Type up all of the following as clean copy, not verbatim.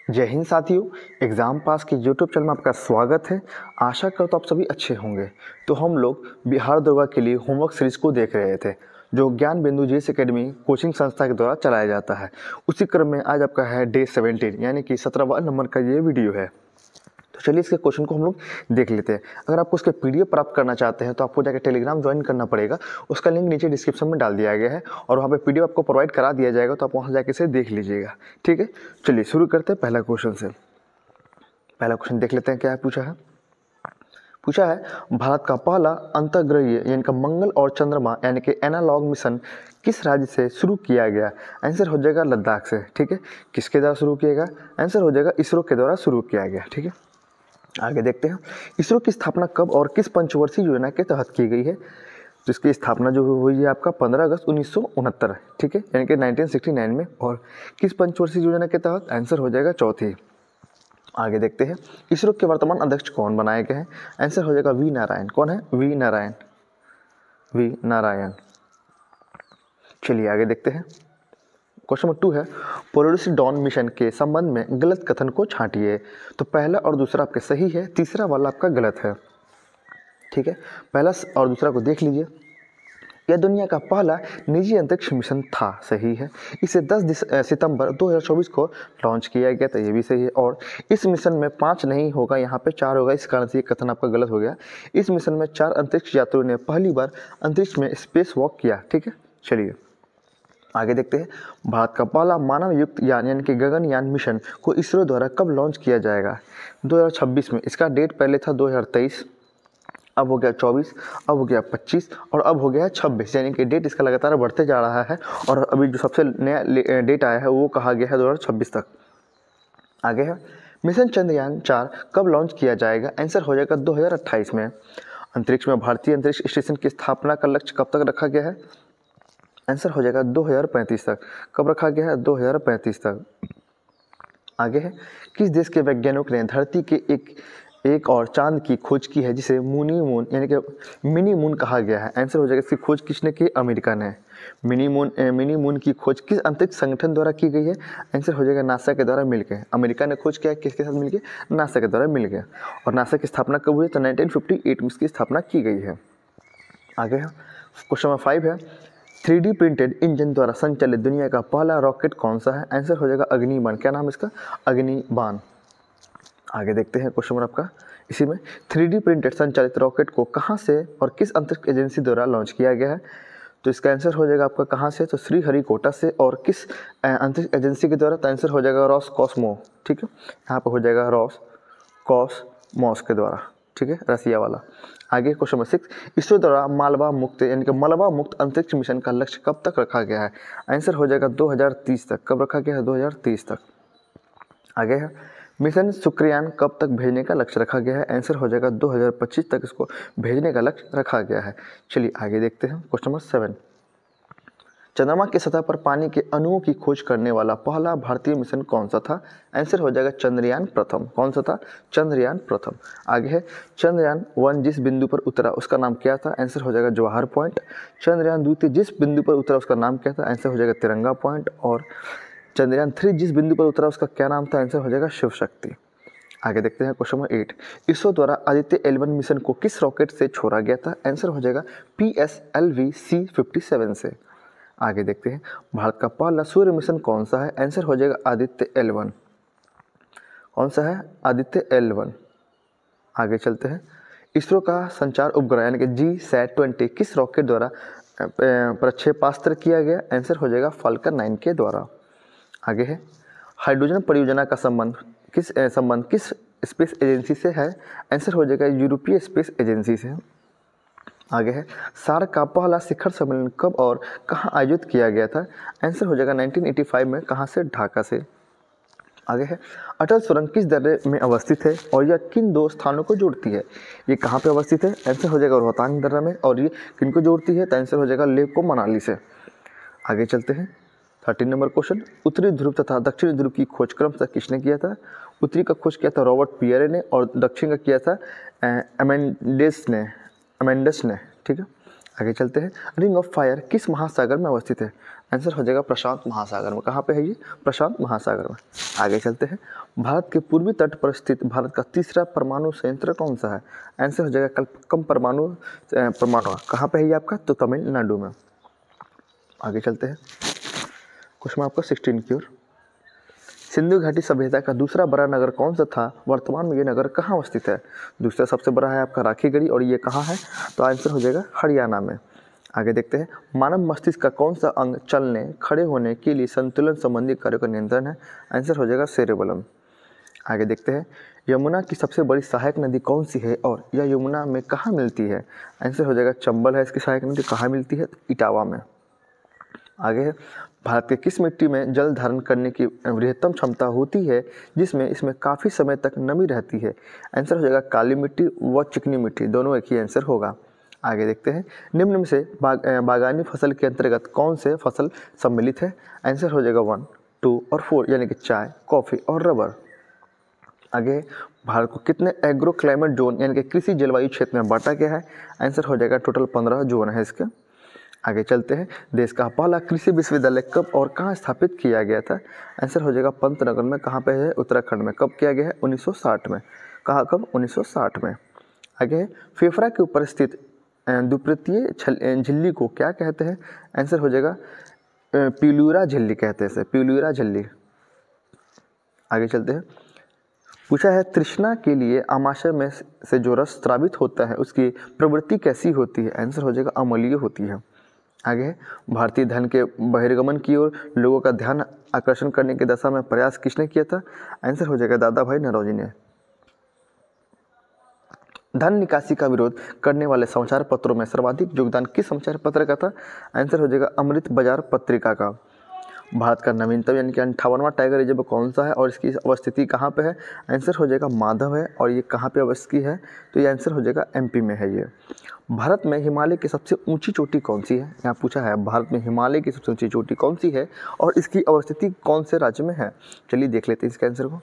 जय हिंद साथियों। Exam pass के यूट्यूब चैनल में आपका स्वागत है। आशा करता हूँ आप सभी अच्छे होंगे। तो हम लोग बिहार दरोगा के लिए होमवर्क सीरीज को देख रहे थे जो ज्ञान बिंदु जीएस एकेडमी कोचिंग संस्था के द्वारा चलाया जाता है। उसी क्रम में आज आपका है डे 17 यानी कि 17वां नंबर का ये वीडियो है। तो चलिए इसके क्वेश्चन को हम लोग देख लेते हैं। अगर आपको उसके पीडीएफ प्राप्त करना चाहते हैं तो आपको जाकर टेलीग्राम ज्वाइन करना पड़ेगा। उसका लिंक नीचे डिस्क्रिप्शन में डाल दिया गया है और वहाँ पे पीडीएफ आपको प्रोवाइड करा दिया जाएगा, तो आप वहाँ जाके इसे देख लीजिएगा। ठीक है, चलिए शुरू करते हैं पहला क्वेश्चन से। पहला क्वेश्चन देख लेते हैं क्या है। पूछा है भारत का पहला अंतर्ग्रहीय यानी कि मंगल और चंद्रमा यानी कि एनालॉग मिशन किस राज्य से शुरू किया गया। आंसर हो जाएगा लद्दाख से। ठीक है, किसके द्वारा शुरू किया गया? आंसर हो जाएगा इसरो के द्वारा शुरू किया गया। ठीक है, आगे देखते हैं इसरो की स्थापना कब और किस पंचवर्षीय योजना के तहत की गई है। तो इसकी स्थापना जो हुई है आपका 15 अगस्त 1969। ठीक है, यानी कि 1969 में। और किस पंचवर्षीय योजना के तहत? आंसर हो जाएगा चौथी। आगे देखते हैं इसरो के वर्तमान अध्यक्ष कौन बनाए गए हैं। आंसर हो जाएगा वी नारायण। कौन है? वी नारायण। चलिए आगे देखते हैं। क्वेश्चन नंबर 2 है पोलरिस डॉन मिशन के संबंध में गलत कथन को छांटिए। तो पहला और दूसरा आपके सही है, तीसरा वाला आपका गलत है। ठीक है, पहला और दूसरा को देख लीजिए। यह दुनिया का पहला निजी अंतरिक्ष मिशन था, सही है। इसे 10 सितंबर 2024 को लॉन्च किया गया था, ये भी सही है। और इस मिशन में 5 नहीं होगा, यहाँ पे 4 होगा, इस कारण से ये कथन आपका गलत हो गया। इस मिशन में 4 अंतरिक्ष यात्रियों ने पहली बार अंतरिक्ष में स्पेस वॉक किया। ठीक है, चलिए आगे देखते हैं भारत का पहला मानव युक्त यान यानी कि गगनयान मिशन को इसरो द्वारा कब लॉन्च किया जाएगा। 2026 में। इसका डेट पहले था 2023, अब हो गया 24, अब हो गया 25 और अब हो गया 26, यानी कि डेट इसका लगातार बढ़ते जा रहा है। और अभी जो सबसे नया डेट आया है वो कहा गया है 2026 तक। आगे है मिशन चंद्रयान 4 कब लॉन्च किया जाएगा। आंसर हो जाएगा 2028 में। अंतरिक्ष में भारतीय अंतरिक्ष स्टेशन की स्थापना का लक्ष्य कब तक रखा गया है। आंसर हो जाएगा 2035 तक। कब रखा गया है? 2035 तक। आगे है किस देश के वैज्ञानिक ने धरती के एक और चांद की खोज की है जिसे यानी कि मिनी मून कहा गया है। आंसर हो जाएगा इसकी खोज किसने की? अमेरिका ने। मिनी मून की खोज किस अंतरिक्ष संगठन द्वारा की गई है। आंसर हो जाएगा नासा के द्वारा मिलकर। अमेरिका ने खोज किया, किसके साथ मिलकर? नासा के द्वारा मिलकर। और नासा की स्थापना कब हुई? तो 1958 में इसकी स्थापना की गई है। आगे है क्वेश्चन नंबर 5 है 3D प्रिंटेड इंजन द्वारा संचालित दुनिया का पहला रॉकेट कौन सा है। आंसर हो जाएगा अग्निबाण। क्या नाम है इसका? अग्निबाण। आगे देखते हैं क्वेश्चन नंबर आपका इसी में 3D प्रिंटेड संचालित रॉकेट को कहां से और किस अंतरिक्ष एजेंसी द्वारा लॉन्च किया गया है। तो इसका आंसर हो जाएगा आपका कहां से? तो श्रीहरिकोटा से। और किस अंतरिक्ष एजेंसी के द्वारा? तो आंसर हो जाएगा रॉसकॉस्मोस। ठीक है, यहाँ पर हो जाएगा रॉसकॉस्मोस के द्वारा। ठीक है, रसिया वाला। आगे क्वेश्चन नंबर 6 इसरो द्वारा मलबा मुक्त यानी कि मलबा मुक्त अंतरिक्ष मिशन का लक्ष्य कब तक रखा गया है। आंसर हो जाएगा 2030 तक। कब रखा गया है? 2030 तक। आगे है मिशन शुक्रयान कब तक भेजने का लक्ष्य रखा गया है। आंसर हो जाएगा 2025 तक इसको भेजने का लक्ष्य रखा गया है। चलिए आगे देखते हैं क्वेश्चन नंबर 7 चंद्रमा की सतह पर पानी के अणुओं की खोज करने वाला पहला भारतीय मिशन कौन सा था। आंसर हो जाएगा चंद्रयान प्रथम। कौन सा था? चंद्रयान प्रथम। आगे है चंद्रयान 1 जिस बिंदु पर उतरा उसका नाम क्या था। आंसर हो जाएगा जवाहर पॉइंट। चंद्रयान 2 जिस बिंदु पर उतरा उसका नाम क्या था। आंसर हो जाएगा तिरंगा पॉइंट। और चंद्रयान 3 जिस बिंदु पर उतरा उसका क्या नाम था। आंसर हो जाएगा शिव शक्ति। आगे देखते हैं क्वेश्चन नंबर 8 इसरो द्वारा आदित्य L1 मिशन को किस रॉकेट से छोड़ा गया था। आंसर हो जाएगा PSLV C57 से। आगे देखते हैं भारत का पहला सूर्य मिशन कौन सा है। आंसर हो जाएगा आदित्य L1। कौन सा है? आदित्य L1। आगे चलते हैं इसरो का संचार उपग्रह यानी कि GSAT-20 किस रॉकेट द्वारा प्रक्षेपास्त्र किया गया। आंसर हो जाएगा फाल्कन 9 के द्वारा। आगे है हाइड्रोजन परियोजना का संबंध किस स्पेस एजेंसी से है। आंसर हो जाएगा यूरोपीय स्पेस एजेंसी से। आगे है सार्क का पहला शिखर सम्मेलन कब और कहां आयोजित किया गया था। आंसर हो जाएगा 1985 में। कहां से? ढाका से। आगे है अटल सुरंग किस दर्रे में अवस्थित है और यह किन 2 स्थानों को जोड़ती है। ये कहां पे अवस्थित है। आंसर हो जाएगा रोहतांग दर्रा में। और ये किन को जोड़ती है। तो आंसर हो जाएगा लेह को मनाली से। आगे चलते हैं 13 नंबर क्वेश्चन उत्तरी ध्रुव तथा दक्षिणी ध्रुव की खोज क्रमशः किसने किया था। उत्तरी का खोज किया था रॉबर्ट पियरे ने और दक्षिण का किया था अमेंडस ने। ठीक है, आगे चलते हैं, रिंग ऑफ फायर किस महासागर में अवस्थित है? आंसर हो जाएगा प्रशांत महासागर में। कहाँ पे है ये? प्रशांत महासागर में। आगे चलते हैं, भारत के पूर्वी तट पर स्थित भारत का तीसरा परमाणु संयंत्र कौन सा है? आंसर हो जाएगा कल्पक्कम परमाणु। कहाँ पे है ये आपका? तो तमिलनाडु में। आगे चलते हैं, क्वेश्चन आपका 16 की ओर। सिंधु घाटी सभ्यता का दूसरा बड़ा नगर कौन सा था? वर्तमान में ये नगर कहाँ अवस्थित है? दूसरा सबसे बड़ा है आपका राखीगढ़ी, और ये कहाँ है? तो आंसर हो जाएगा हरियाणा में। आगे देखते हैं, मानव मस्तिष्क का कौन सा अंग चलने खड़े होने के लिए संतुलन संबंधी कार्यों का नियंत्रण है? आंसर हो जाएगा सेरेबेलम। आगे देखते हैं, यमुना की सबसे बड़ी सहायक नदी कौन सी है और यह यमुना में कहाँ मिलती है? आंसर हो जाएगा चंबल है इसकी सहायक नदी। कहाँ मिलती है? इटावा में। आगे है, भारत के किस मिट्टी में जल धारण करने की वृहत्तम क्षमता होती है जिसमें इसमें काफ़ी समय तक नमी रहती है? आंसर हो जाएगा काली मिट्टी व चिकनी मिट्टी, दोनों एक ही आंसर होगा। आगे देखते हैं, निम्न में से बागानी फसल के अंतर्गत कौन से फसल सम्मिलित है? आंसर हो जाएगा 1, 2 और 4, यानी कि चाय, कॉफ़ी और रबर। आगे, भारत को कितने एग्रो क्लाइमेट जोन यानी कि कृषि जलवायु क्षेत्र में बांटा गया है? आंसर हो जाएगा टोटल 15 जोन है इसके। आगे चलते हैं, देश का पहला कृषि विश्वविद्यालय कब और कहाँ स्थापित किया गया था? आंसर हो जाएगा पंतनगर में। कहाँ पे है? उत्तराखंड में। कब किया गया है? 1960 में। कहाँ कब? 1960 में। आगे, फेफड़ा के ऊपर स्थित द्विपृतीय झिल्ली को क्या कहते हैं? आंसर हो जाएगा प्यूल्यूरा झिल्ली कहते हैं इसे, प्यूल्यूरा झिल्ली। आगे चलते हैं, पूछा है तृष्णा के लिए आमाशय में से जो रस स्रावित होता है उसकी प्रवृत्ति कैसी होती है? आंसर हो जाएगा अम्लीय होती है। आगे, भारतीय धन के बहिर्गमन की ओर लोगों का ध्यान आकर्षण करने की दशा में प्रयास किसने किया था? आंसर हो जाएगा दादा भाई नौरोजी ने। धन निकासी का विरोध करने वाले समाचार पत्रों में सर्वाधिक योगदान किस समाचार पत्र का था? आंसर हो जाएगा अमृत बाजार पत्रिका का। भारत का नवीनतम यानी कि 58वां टाइगर रिजर्व कौन सा है और इसकी अवस्थिति कहाँ पे है? आंसर हो जाएगा माधव है। और ये कहाँ पे अवस्थित है? तो ये आंसर हो जाएगा MP में है ये। भारत में हिमालय की सबसे ऊंची चोटी कौन सी है? यहाँ पूछा है भारत में हिमालय की सबसे ऊंची चोटी कौन सी है और इसकी अवस्थिति कौन से राज्य में है? चलिए देख लेते हैं इसका आंसर को।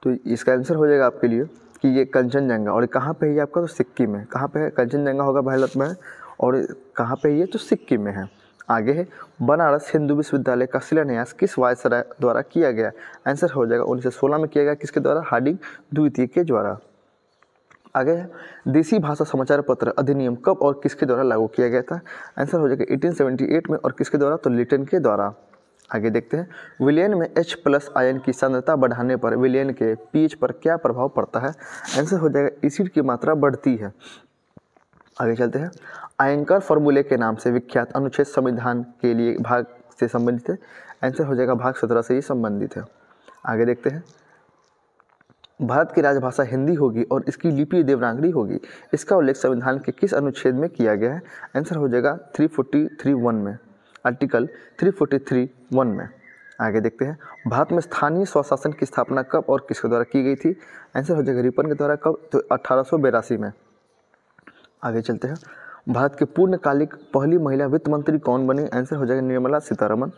तो इसका आंसर हो जाएगा आपके लिए कि ये कंचनजंगा। और कहाँ पे है ये आपका? तो सिक्किम में। कहाँ पे है? कंचनजंगा होगा भारत में। और कहाँ पे ये? तो सिक्किम में है। आगे है, बनारस हिंदू विश्वविद्यालय का शिलान्यास किस वायसराय द्वारा किया गया? आंसर हो जाएगा 1916 में किया गया। किसके द्वारा? हार्डिंग द्वितीय के द्वारा। आगे है, देसी भाषा समाचार पत्र अधिनियम कब और किसके द्वारा लागू किया गया था? आंसर हो जाएगा 1878 में। और किसके द्वारा? तो लिटन के द्वारा। आगे देखते हैं, विलयन में H+ आयन की सांद्रता बढ़ाने पर विलयन के pH पर क्या प्रभाव पड़ता है? आंसर हो जाएगा एसिड की मात्रा बढ़ती है। आगे चलते हैं, आयंकर फॉर्मूले के नाम से विख्यात अनुच्छेद संविधान के लिए भाग से संबंधित है? आंसर हो जाएगा भाग 17 से ही संबंधित है। आगे देखते हैं, भारत की राजभाषा हिंदी होगी और इसकी लिपि देवनागरी होगी, इसका उल्लेख संविधान के किस अनुच्छेद में किया गया है? आंसर हो जाएगा 343(1) में, आर्टिकल 343(1) में। आगे देखते हैं, भारत में स्थानीय स्वशासन की स्थापना कब और किसके द्वारा की गई थी? आंसर हो जाएगा रिपन के द्वारा। कब? तो 1882 में। आगे चलते हैं, भारत के पूर्णकालिक पहली महिला वित्त मंत्री कौन बनी? आंसर हो जाएगा निर्मला सीतारमण।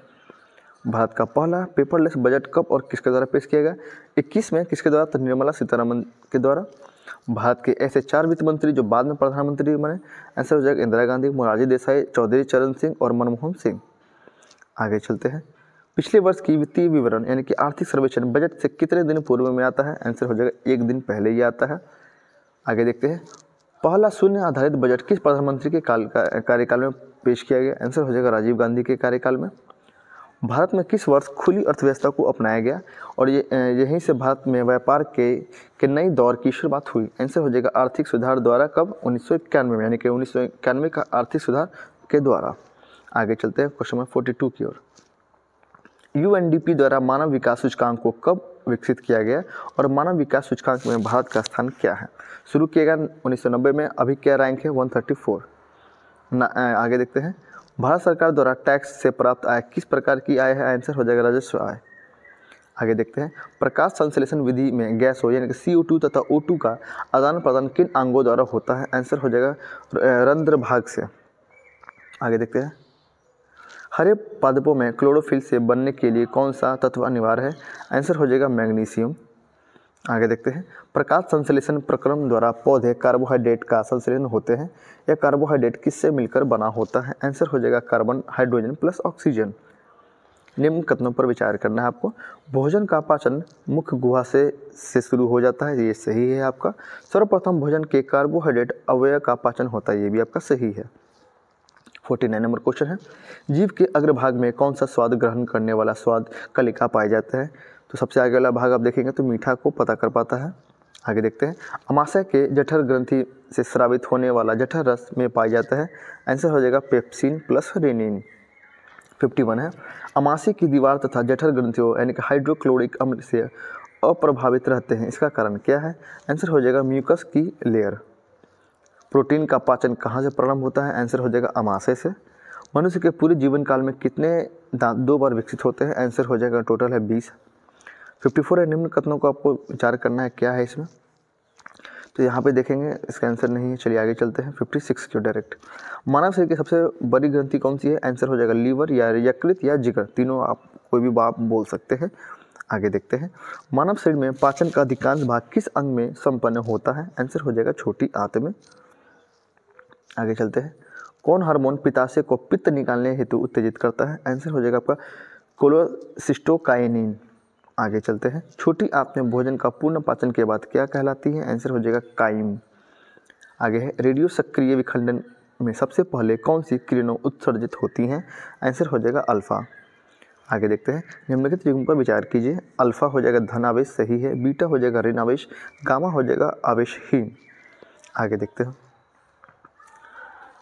भारत का पहला पेपरलेस बजट कब और किसके द्वारा पेश किया गया? 21 में। किसके द्वारा? तो निर्मला सीतारमण के द्वारा। भारत के ऐसे 4 वित्त मंत्री जो बाद में प्रधानमंत्री बने? आंसर हो जाएगा इंदिरा गांधी, मोरारजी देसाई, चौधरी चरण सिंह और मनमोहन सिंह। आगे चलते हैं, पिछले वर्ष की वित्तीय विवरण यानी कि आर्थिक सर्वेक्षण बजट से कितने दिन पूर्व में आता है? आंसर हो जाएगा 1 दिन पहले ही आता है। आगे देखते हैं, पहला शून्य आधारित बजट किस प्रधानमंत्री के कार्यकाल में पेश किया गया? आंसर हो जाएगा राजीव गांधी के कार्यकाल में। भारत में किस वर्ष खुली अर्थव्यवस्था को अपनाया गया और यहीं से भारत में व्यापार के नई दौर की शुरुआत हुई? आंसर हो जाएगा आर्थिक सुधार द्वारा। कब? 1991 में, यानी कि 1991 का आर्थिक सुधार के द्वारा। आगे चलते हैं क्वेश्चन नंबर 42 की ओर। UNDP द्वारा मानव विकास सूचकांक को कब विकसित किया गया और मानव विकास सूचकांक में भारत का स्थान क्या है? शुरू किया गया 1990 में। अभी क्या रैंक है? 134। आगे देखते हैं, भारत सरकार द्वारा टैक्स से प्राप्त आय किस प्रकार की आय है? आंसर हो जाएगा राजस्व आय। आगे देखते हैं, प्रकाश संश्लेषण विधि में गैसों यानी कि CO2 तथा O2 का आदान प्रदान किन अंगों द्वारा होता है? आंसर हो जाएगा रंध्र भाग से। आगे देखते हैं, हरे पादपों में क्लोरोफिल से बनने के लिए कौन सा तत्व अनिवार्य है? आंसर हो जाएगा मैग्नीशियम। आगे देखते हैं, प्रकाश संश्लेषण प्रक्रम द्वारा पौधे कार्बोहाइड्रेट का संश्लेषण होते हैं। यह कार्बोहाइड्रेट किससे मिलकर बना होता है? आंसर हो जाएगा कार्बन, हाइड्रोजन प्लस ऑक्सीजन। निम्न कथनों पर विचार करना है आपको। भोजन का पाचन मुख्य गुहा से शुरू हो जाता है, ये सही है आपका। सर्वप्रथम भोजन के कार्बोहाइड्रेट अवयव का पाचन होता है, ये भी आपका सही है। 49 नंबर क्वेश्चन है, जीव के अग्रभाग में कौन सा स्वाद ग्रहण करने वाला स्वाद कलिका पाया जाता है? तो सबसे आगे वाला भाग आप देखेंगे तो मीठा को पता कर पाता है। आगे देखते हैं, अमाशय के जठर ग्रंथि से स्रावित होने वाला जठर रस में पाया जाता है। आंसर हो जाएगा पेप्सिन प्लस रेनिन। 51 है, अमाशय की दीवार तथा जठर ग्रंथियों यानी कि हाइड्रोक्लोरिक अम्ल से अप्रभावित रहते हैं, इसका कारण क्या है? आंसर हो जाएगा म्यूकस की लेयर। प्रोटीन का पाचन कहाँ से प्रारंभ होता है? आंसर हो जाएगा अमाशय से। मनुष्य के पूरे जीवन काल में कितने दांत 2 बार विकसित होते हैं? आंसर हो जाएगा टोटल है 20। 54 है, निम्न कथनों को आपको विचार करना है, क्या है इसमें? तो यहाँ पे देखेंगे इसका आंसर नहीं है, चलिए आगे चलते हैं 56 की डायरेक्ट। मानव शरीर की सबसे बड़ी ग्रंथि कौन सी है? आंसर हो जाएगा लीवर या यकृत या जिगर, तीनों आप कोई भी बात बोल सकते हैं। आगे देखते हैं, मानव शरीर में पाचन का अधिकांश भाग किस अंग में संपन्न होता है? आंसर हो जाएगा छोटी आंत में। आगे चलते हैं, कौन हार्मोन पित्ताशय को पित्त निकालने हेतु उत्तेजित करता है? आंसर हो जाएगा आपका कोलेसिस्टोकाइनिन। आगे चलते हैं, छोटी आंत में भोजन का पूर्ण पाचन के बाद क्या कहलाती है? आंसर हो जाएगा काइम। आगे है, रेडियो सक्रिय विखंडन में सबसे पहले कौन सी किरणें उत्सर्जित होती हैं? आंसर हो जाएगा अल्फा। आगे देखते हैं, निम्नलिखित युग्म पर विचार कीजिए। अल्फा हो जाएगा धन आवेश, सही है। बीटा हो जाएगा ऋण आवेश, गामा हो जाएगा आवेशहीन। आगे देखते हैं,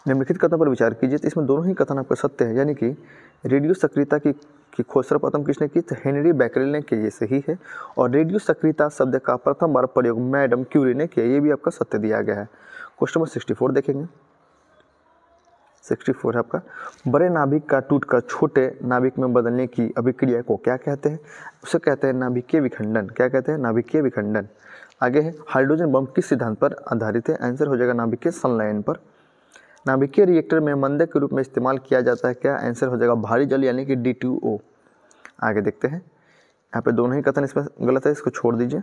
निम्नलिखित कथन पर विचार कीजिए। तो इसमें दोनों ही कथन आपका सत्य है, यानी कि रेडियो सक्रियता की खोज सर्वप्रथम किसने की? तो हेनरी बैकरेल ने की, ये सही है। और रेडियो सक्रियता शब्द का प्रथम बार प्रयोग मैडम क्यूरी ने किया, ये भी आपका सत्य दिया गया है। क्वेश्चन नंबर 64 देखेंगे। 64 है आपका, बड़े नाभिक का टूटकर छोटे नाभिक में बदलने की अभिक्रिया को क्या कहते हैं? उसे कहते हैं नाभिकीय विखंडन। क्या कहते हैं? नाभिकीय विखंडन। आगे है, हाइड्रोजन बम किस सिद्धांत पर आधारित है? आंसर हो जाएगा नाभिकीय संलयन पर। नाभिकीय रिएक्टर में मंदक के रूप में इस्तेमाल किया जाता है, क्या? आंसर हो जाएगा भारी जल यानी कि D2O। आगे देखते हैं, यहाँ पे दोनों ही कथन इसमें गलत है, इसको छोड़ दीजिए।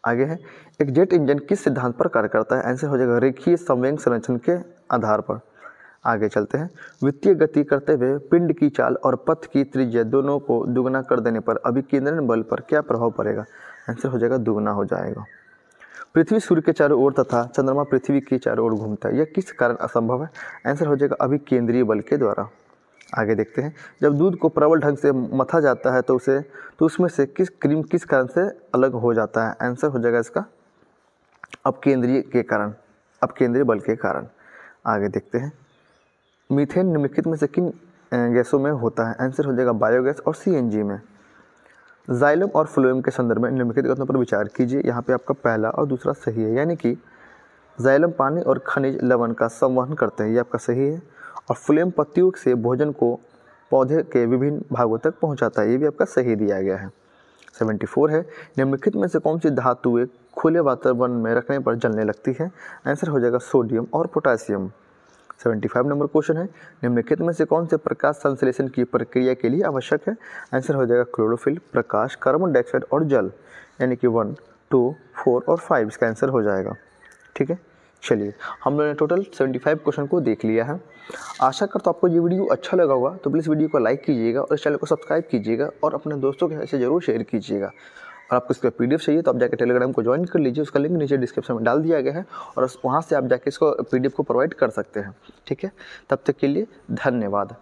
आगे है, एक जेट इंजन किस सिद्धांत पर कार्य करता है? आंसर हो जाएगा रेखीय संवेग संरक्षण के आधार पर। आगे चलते हैं, वित्तीय गति करते हुए पिंड की चाल और पथ की त्रिज्या दोनों को दुगना कर देने पर अभिकेंद्रण बल पर क्या प्रभाव पड़ेगा? आंसर हो जाएगा दुगना हो जाएगा। पृथ्वी सूर्य के चारों ओर तथा चंद्रमा पृथ्वी के चारों ओर घूमता है, यह किस कारण असंभव है? आंसर हो जाएगा अभिकेंद्रीय बल के द्वारा। आगे देखते हैं, जब दूध को प्रबल ढंग से मथा जाता है तो उसमें से क्रीम किस कारण से अलग हो जाता है? आंसर हो जाएगा इसका अपकेंद्रीय बल के कारण। आगे देखते हैं, मीथेन निम्नलिखित में से किन गैसों में होता है? आंसर हो जाएगा बायोगैस और CNG में। जाइलम और फ्लोएम के संदर्भ में निम्नलिखित कथनों पर विचार कीजिए। यहाँ पे आपका पहला और दूसरा सही है, यानी कि जाइलम पानी और खनिज लवण का संवहन करते हैं, ये आपका सही है। और फ्लोएम पत्तियों से भोजन को पौधे के विभिन्न भागों तक पहुँचाता है, ये भी आपका सही दिया गया है। 74 है, निम्नलिखित में से कौन सी धातुएं खुले वातावरण में रखने पर जलने लगती है? आंसर हो जाएगा सोडियम और पोटासियम। 75 नंबर क्वेश्चन है, निम्नलिखित में से कौन से प्रकाश संश्लेषण की प्रक्रिया के लिए आवश्यक है? आंसर हो जाएगा क्लोरोफिल, प्रकाश, कार्बन डाइऑक्साइड और जल, यानी कि 1, 2, 4 और 5 इसका आंसर हो जाएगा। ठीक है, चलिए हम लोगों ने टोटल 75 क्वेश्चन को देख लिया है। आशा करता हूं आपको ये वीडियो अच्छा लगा होगा, तो प्लीज़ वीडियो को लाइक कीजिएगा और इस चैनल को सब्सक्राइब कीजिएगा और अपने दोस्तों के साथ ज़रूर शेयर कीजिएगा। और आपको इसका PDF चाहिए तो आप जाकर टेलीग्राम को ज्वाइन कर लीजिए, उसका लिंक नीचे डिस्क्रिप्शन में डाल दिया गया है और वहाँ से आप जाके इसको PDF को प्रोवाइड कर सकते हैं। ठीक है, तब तक के लिए धन्यवाद।